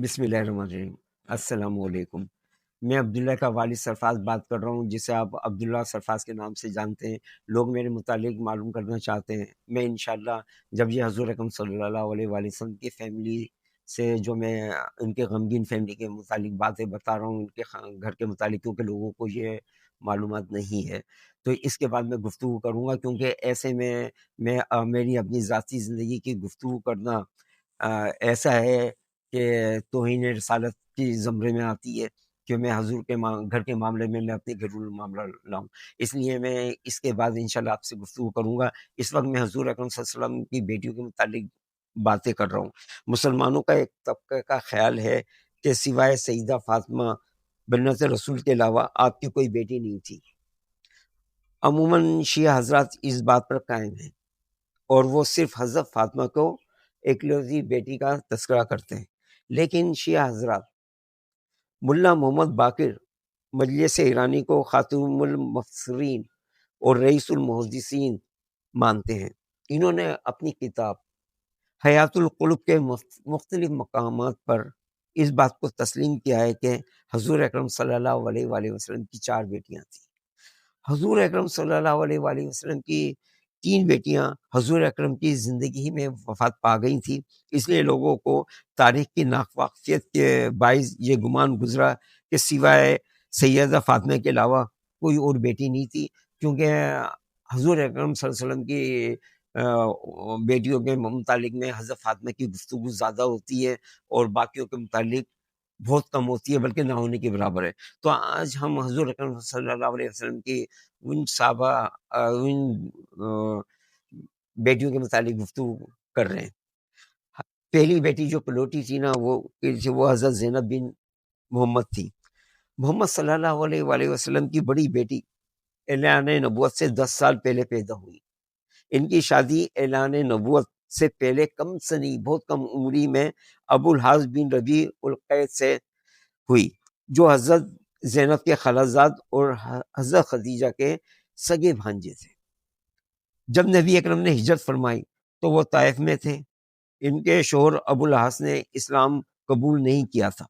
بسم اللہ الرحمن الرحیم۔ السلام علیکم۔ میں عبداللہ کا والد سرفراز بات کر رہا ہوں، جسے آپ عبداللہ سرفراز کے نام سے جانتے ہیں۔ لوگ میرے متعلق معلوم کرنا چاہتے ہیں، میں انشاءاللہ جب یہ حضور اکرم صلی اللہ علیہ وآلہ وسلم کی فیملی سے جو میں ان کے غمگین فیملی کے متعلق باتیں بتا رہا ہوں، ان کے گھر کے متعلق، کیونکہ لوگوں کو یہ معلومات نہیں ہے، تو اس کے بعد میں گفتگو کروں گا، کیونکہ ایسے میں میری اپنی ذاتی زندگی کی گفتگو کرنا ایسا ہے کہ توہین رسالت کی زمرے میں آتی ہے کہ میں حضور کے گھر کے معاملے میں اپنے گھریلو معاملہ لاؤں۔ اس لیے میں اس کے بعد انشاءاللہ آپ سے گفتگو کروں گا۔ اس وقت میں حضور اکرم صلی اللہ علیہ وسلم کی بیٹیوں کے متعلق باتیں کر رہا ہوں۔ مسلمانوں کا ایک طبقہ کا خیال ہے کہ سوائے سیدہ فاطمہ بنت رسول کے علاوہ آپ کی کوئی بیٹی نہیں تھی۔ عموماً شیعہ حضرات اس بات پر قائم ہیں، اور وہ صرف حضرت فاطمہ کو ایکلوتی بیٹی کا تذکرہ کرتے ہیں، لیکن شیعہ حضرات ملا محمد باقر مجلس ایرانی کو خاتم المفسرین اور رئیس المحدثین مانتے ہیں۔ انہوں نے اپنی کتاب حیات القلوب کے مختلف مقامات پر اس بات کو تسلیم کیا ہے کہ حضور اکرم صلی اللہ علیہ وآلہ وسلم کی 4 بیٹیاں تھیں۔ حضور اکرم صلی اللہ علیہ وآلہ وسلم کی 3 بیٹیاں حضور اکرم کی زندگی ہی میں وفات پا گئی تھی، اس لیے لوگوں کو تاریخ کی ناواقفیت کے باعث یہ گمان گزرا کہ سوائے سیدہ فاطمہ کے علاوہ کوئی اور بیٹی نہیں تھی، کیونکہ حضور اکرم صلی اللہ علیہ وسلم کی بیٹیوں کے متعلق میں حضرت فاطمہ کی گفتگو زیادہ ہوتی ہے اور باقیوں کے متعلق بہت کم ہوتی ہے، بلکہ نہ ہونے کے برابر ہے۔ تو آج ہم حضور اکرم صلی اللہ علیہ وسلم کی ان صحابہ ان بیٹیوں کے متعلق گفتگو کر رہے ہیں۔ پہلی بیٹی جو پلوٹی تھی نا، وہ حضرت زینب بن محمد تھی۔ محمد صلی اللہ علیہ وآلہ وسلم کی بڑی بیٹی اعلان نبوت سے 10 سال پہلے پیدا ہوئی۔ ان کی شادی اعلان نبوت سے پہلے کم سنی، بہت کم عمری میں ابو الحاص بن ربیع القیس سے ہوئی، جو حضرت زینب کے خالازاد اور حضرت خدیجہ کے سگے بھانجے تھے۔ جب نبی اکرم نے ہجرت فرمائی تو وہ طائف میں تھے۔ ان کے شوہر ابو الحاص نے اسلام قبول نہیں کیا تھا۔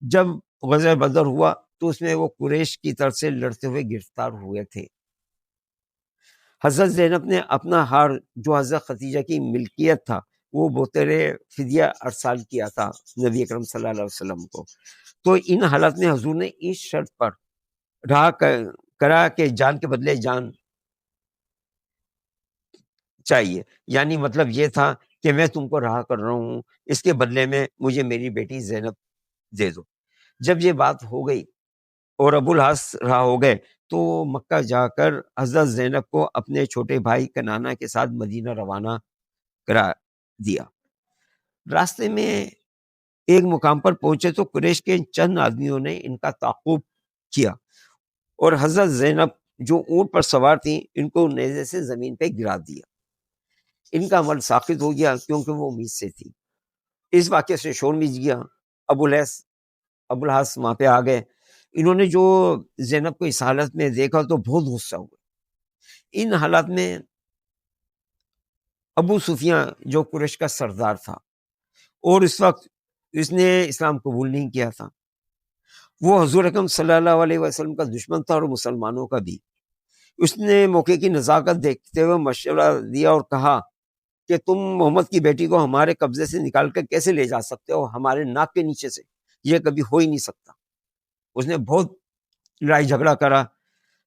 جب غزوہ بدر ہوا تو اس میں وہ قریش کی طرف سے لڑتے ہوئے گرفتار ہوئے تھے۔ حضرت زینب نے اپنا ہار جو حضرت خدیجہ کی ملکیت تھا وہ بطور فدیہ ارسال کیا تھا نبی اکرم صلی اللہ علیہ وسلم کو۔ تو ان حالات میں حضور نے اس شرط پر رہا کرا کہ جان کے بدلے جان چاہیے، یعنی مطلب یہ تھا کہ میں تم کو رہا کر رہا ہوں، اس کے بدلے میں مجھے میری بیٹی زینب دے دو۔ جب یہ بات ہو گئی اور ابو الحاص رہا ہو گئے تو مکہ جا کر حضرت زینب کو اپنے چھوٹے بھائی کنانہ کے ساتھ مدینہ روانہ کرا دیا۔ راستے میں ایک مقام پر پہنچے تو قریش کے چند آدمیوں نے ان کا تعاقب کیا اور حضرت زینب جو اونٹ پر سوار تھیں ان کو نیزے سے زمین پہ گرا دیا۔ ان کا عمل ساقط ہو گیا کیونکہ وہ امید سے تھی۔ اس واقعے سے شور مچ گیا۔ ابو الحاص وہاں پہ آ گئے۔ انہوں نے جو زینب کو اس حالت میں دیکھا تو بہت غصہ ہوئے۔ ان حالات میں ابو سفیان جو قریش کا سردار تھا اور اس وقت اس نے اسلام قبول نہیں کیا تھا، وہ حضور اکرم صلی اللہ علیہ وسلم کا دشمن تھا اور مسلمانوں کا بھی۔ اس نے موقع کی نزاکت دیکھتے ہوئے مشورہ دیا اور کہا کہ تم محمد کی بیٹی کو ہمارے قبضے سے نکال کر کیسے لے جا سکتے ہو، ہمارے ناک کے نیچے سے؟ یہ کبھی ہو ہی نہیں سکتا۔ اس نے بہت لڑائی جھگڑا کرا،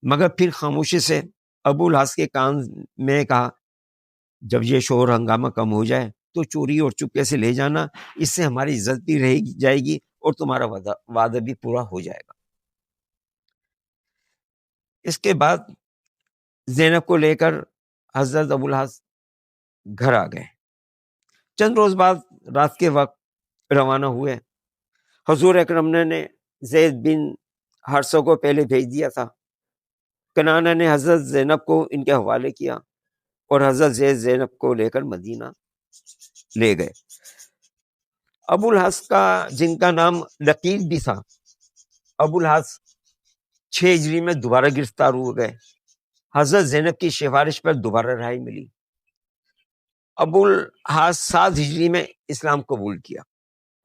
مگر پھر خاموشی سے ابو الحاص کے کان میں کہا جب یہ شور ہنگامہ کم ہو جائے تو چوری اور چپکے سے لے جانا، اس سے ہماری عزت بھی رہ جائے گی اور تمہارا وعدہ بھی پورا ہو جائے گا۔ اس کے بعد زینب کو لے کر حضرت ابو الحاص گھر آ گئے۔ چند روز بعد رات کے وقت روانہ ہوئے۔ حضور اکرم نے زید بن حارثہ کو پہلے بھیج دیا تھا۔ کنانہ نے حضرت زینب کو ان کے حوالے کیا اور حضرت زینب کو لے کر مدینہ لے گئے۔ ابو الحاص کا جن کا نام لقیط بھی تھا، ابو الحاص 6 ہجری میں دوبارہ گرفتار ہو گئے۔ حضرت زینب کی سفارش پر دوبارہ رہائی ملی۔ ابو الحاص 7 ہجری میں اسلام قبول کیا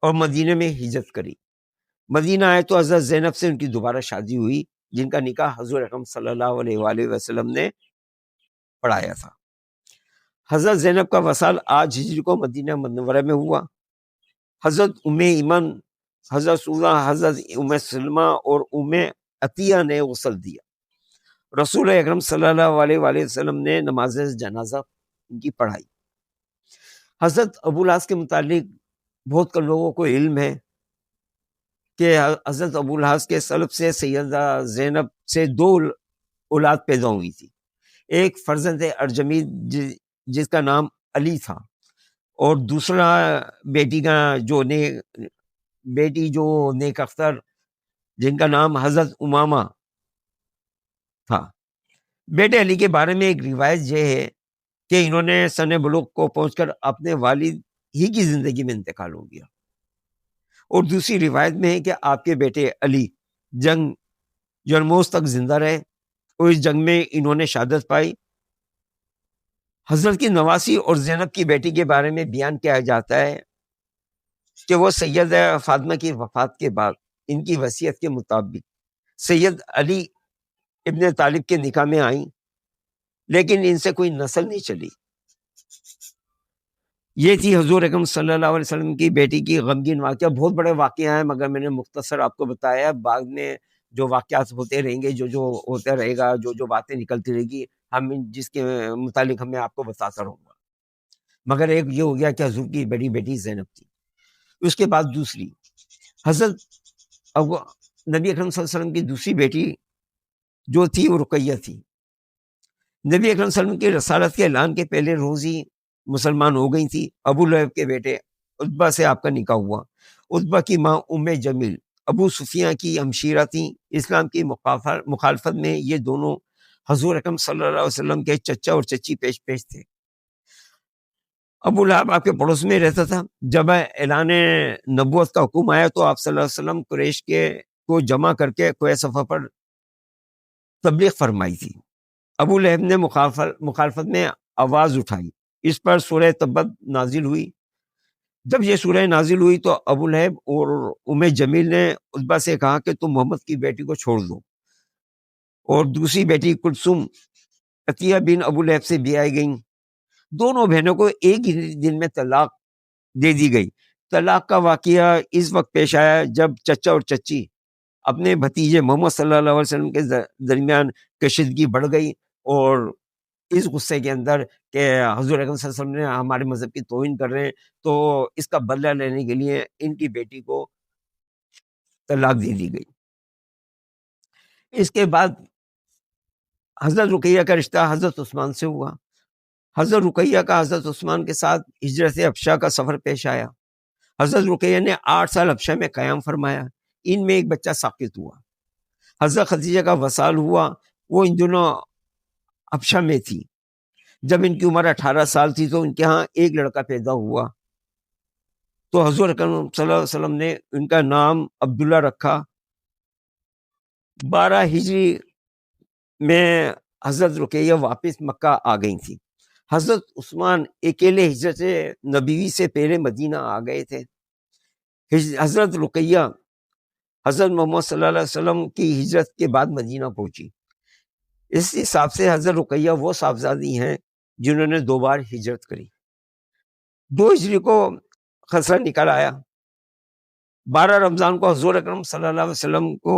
اور مدینے میں ہجرت کری. مدینہ آئے تو حضرت زینب سے ان کی دوبارہ شادی ہوئی، جن کا نکاح حضور اکرم صلی اللہ علیہ وآلہ وسلم نے پڑھایا تھا. حضرت زینب کا وصال 8 ہجری کو مدینہ منورہ میں ہوا. حضرت ام ایمن، حضرت سوزہ، حضرت ام سلمہ اور ام عطیہ نے غسل دیا. رسول اکرم صلی اللہ علیہ وآلہ وسلم نے نماز جنازہ ان کی پڑھائی. حضرت ابو العاص کے متعلق بہت کم لوگوں کو علم ہے کہ حضرت ابو العاص کے سلب سے سیدہ زینب سے 2 اولاد پیدا ہوئی تھی. ایک فرزند ارجمی جس کا نام علی تھا، اور دوسرا بیٹی جو نیک اختر جن کا نام حضرت امامہ تھا. بیٹے علی کے بارے میں ایک روایت یہ ہے کہ انہوں نے سن بلوغ کو پہنچ کر اپنے والد ہی کی زندگی میں انتقال ہو گیا. اور دوسری روایت میں ہے کہ آپ کے بیٹے علی جنگ جرموز تک زندہ رہے، اور اس جنگ میں انہوں نے شہادت پائی. حضرت کی نواسی اور زینب کی بیٹی کے بارے میں بیان کیا جاتا ہے کہ وہ سید فاطمہ کی وفات کے بعد ان کی وصیت کے مطابق سید علی ابن طالب کے نکاح میں آئیں، لیکن ان سے کوئی نسل نہیں چلی. یہ تھی حضور اکرم صلی اللہ علیہ وسلم کی بیٹی کی غمگین واقعہ. بہت بڑے واقعہ ہیں، مگر میں نے مختصر آپ کو بتایا. بعد میں جو واقعات ہوتے رہیں گے، جو ہوتا رہے گا، جو باتیں نکلتی رہے گی، ہم جس کے متعلق میں آپ کو بتاتا رہوں گا. مگر ایک یہ ہو گیا کہ حضور کی بڑی بیٹی زینب تھی. اس کے بعد دوسری حضرت نبی اکرم صلی اللہ علیہ وسلم کی دوسری بیٹی جو تھی وہ رقیہ تھی. نبی اکرم صلی اللہ علیہ وسلم کی رسالت کے اعلان کے پہلے روز ہی مسلمان ہو گئی تھی. ابو لہب کے بیٹے عتبہ سے آپ کا نکاح ہوا. عتبہ کی ماں ام جمیل ابو سفیان کی ہمشیرہ تھیں. اسلام کی مخالفت میں یہ دونوں حضور اکرم صلی اللہ علیہ وسلم کے چچا اور چچی پیش تھے. ابو لہب آپ کے پڑوس میں رہتا تھا. جب اعلان نبوت کا حکم آیا تو آپ صلی اللہ علیہ وسلم قریش کو جمع کر کے کوہ صفا پر تبلیغ فرمائی تھی. ابو لہب نے مخالفت میں آواز اٹھائی. اس پر سورہ تبت نازل ہوئی. جب یہ سورہ نازل ہوئی تو ابو لہب اور ام جمیل نے عتبہ سے کہا کہ تم محمد کی بیٹی کو چھوڑ دو. اور دوسری بیٹی کلثوم عطیہ بن ابو لہب سے بیائی گئیں. دونوں بہنوں کو ایک ہی دن میں طلاق دے دی گئی. طلاق کا واقعہ اس وقت پیش آیا جب چچا اور چچی اپنے بھتیجے محمد صلی اللہ علیہ وسلم کے درمیان کشیدگی بڑھ گئی، اور اس غصے کے اندر کہ حضور اکرم صلی اللہ علیہ وسلم نے ہمارے مذہب کی توہین کر رہے ہیں، تو اس کا بدلہ لینے کے لیے ان کی بیٹی کو طلاق دے دی گئی. اس کے بعد حضرت رقیہ کا رشتہ حضرت عثمان سے ہوا. حضرت رقیہ کا حضرت عثمان کے ساتھ ہجرت حبشہ کا سفر پیش آیا. حضرت رقیہ نے 8 سال حبشہ میں قیام فرمایا. ان میں ایک بچہ ساقط ہوا. حضرت خدیجہ کا وصال ہوا. وہ ان دنوں حبشہ میں تھی. جب ان کی عمر 18 سال تھی تو ان کے ہاں ایک لڑکا پیدا ہوا. تو حضور اکرم صلی اللہ علیہ وسلم نے ان کا نام عبداللہ رکھا. 12 ہجری میں حضرت رقیہ واپس مکہ آ گئی تھی. حضرت عثمان اکیلے ہجرت نبوی سے پہلے مدینہ آ گئے تھے. حضرت رقیہ حضرت محمد صلی اللہ علیہ وسلم کی ہجرت کے بعد مدینہ پہنچی. اس حساب سے حضرت رقیہ وہ صاحبزادی ہیں جنہوں نے 2 بار ہجرت کری. 2 ہجری کو خسرہ نکل آیا. 12 رمضان کو حضور اکرم صلی اللہ علیہ وسلم کو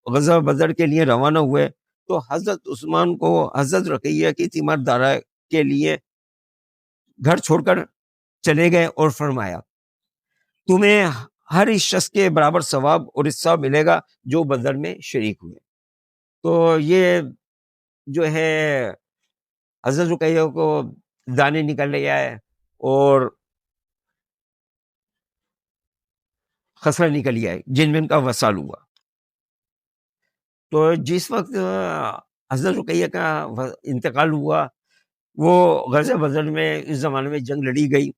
غزوہ بدر کے لیے روانہ ہوئے تو حضرت عثمان کو حضرت رقیہ کی تیماردارہ کے لیے گھر چھوڑ کر چلے گئے اور فرمایا تمہیں ہر اس شخص کے برابر ثواب اور حصہ ملے گا جو بدر میں شریک ہوئے. تو یہ جو ہے حضرت رقیہ کو دانے نکل لے آئے اور خسرہ نکل آئے جن میں ان کا وصال ہوا. تو جس وقت حضرت رقیہ کا انتقال ہوا وہ غزوہ بدر میں اس زمانے میں جنگ لڑی گئی.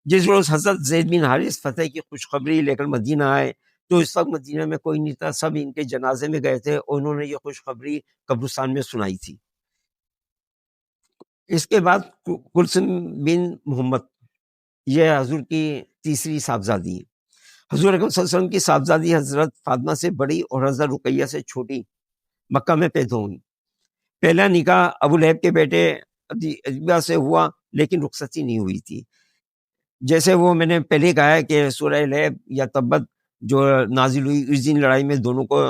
جس روز حضرت زید بن حارث فتح کی خوشخبری لے کر مدینہ آئے تو اس وقت مدینہ میں کوئی نہیں تھا. سب ان کے جنازے میں گئے تھے اور انہوں نے یہ خوشخبری قبرستان میں سنائی تھی. اس کے بعد کلثوم بن محمد یہ حضور کی تیسری صاحبزادی. حضور اکرم صلی اللہ علیہ وسلم کی صاحبزادی حضرت فاطمہ سے بڑی اور حضرت رقیہ سے چھوٹی مکہ میں پیدا ہوئی۔ پہلا نکاح ابو لہب کے بیٹے عتبہ سے ہوا، لیکن رخصتی نہیں ہوئی تھی۔ جیسے وہ میں نے پہلے کہا ہے کہ سورہ لہب یا تبت جو نازل ہوئی، اس دن لڑائی میں دونوں کو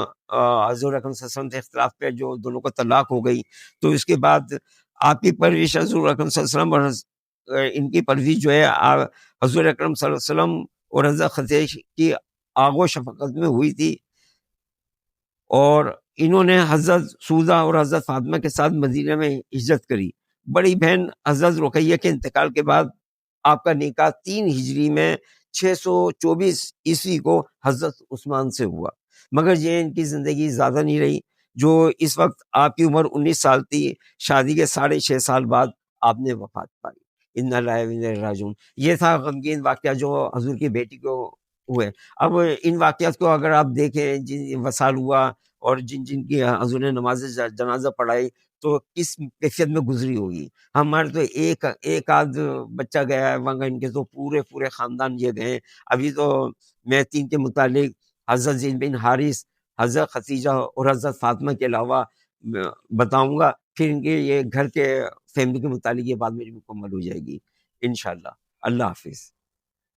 حضور اکرم صلی اللہ علیہ وسلم کے اختلاف پہ جو دونوں کو طلاق ہو گئی، تو اس کے بعد آپ کی پرورش حضور اکرم صلی اللہ علیہ وسلم اور ان کی پرورش جو ہے حضور اکرم صلی اللہ علیہ وسلم اور حضرت خدیجہ کی آغ و شفقت میں ہوئی تھی، اور انہوں نے حضرت سوزہ اور حضرت فاطمہ کے ساتھ مدینہ میں ہجرت کری۔ بڑی بہن حضرت رقیہ کے انتقال کے بعد آپ کا نکاح 3 ہجری میں 624 عیسوی کو حضرت عثمان سے ہوا، مگر یہ ان کی زندگی زیادہ نہیں رہی، جو اس وقت آپ کی عمر 19 سال تھی۔ شادی کے 6.5 سال بعد آپ نے وفات پائی۔ انا للہ و انا الیہ راجعون۔ یہ تھا غمگین واقعہ جو حضور کی بیٹی کو ہوئے۔ اب ان واقعات کو اگر آپ دیکھیں، جن وصال ہوا اور جن کی حضور نے نماز جنازہ پڑھائی، تو کس کیفیت میں گزری ہوگی۔ ہمارے تو ایک آدھ بچہ گیا ہے، وہاں ان کے تو پورے خاندان یہ گئے۔ ابھی تو میں 3 کے متعلق حضرت زید بن حارث، حضرت خدیجہ اور حضرت فاطمہ کے علاوہ بتاؤں گا، پھر ان کے یہ گھر کے فیملی کے متعلق یہ بات میری مکمل ہو جائے گی انشاءاللہ۔ اللہ حافظ۔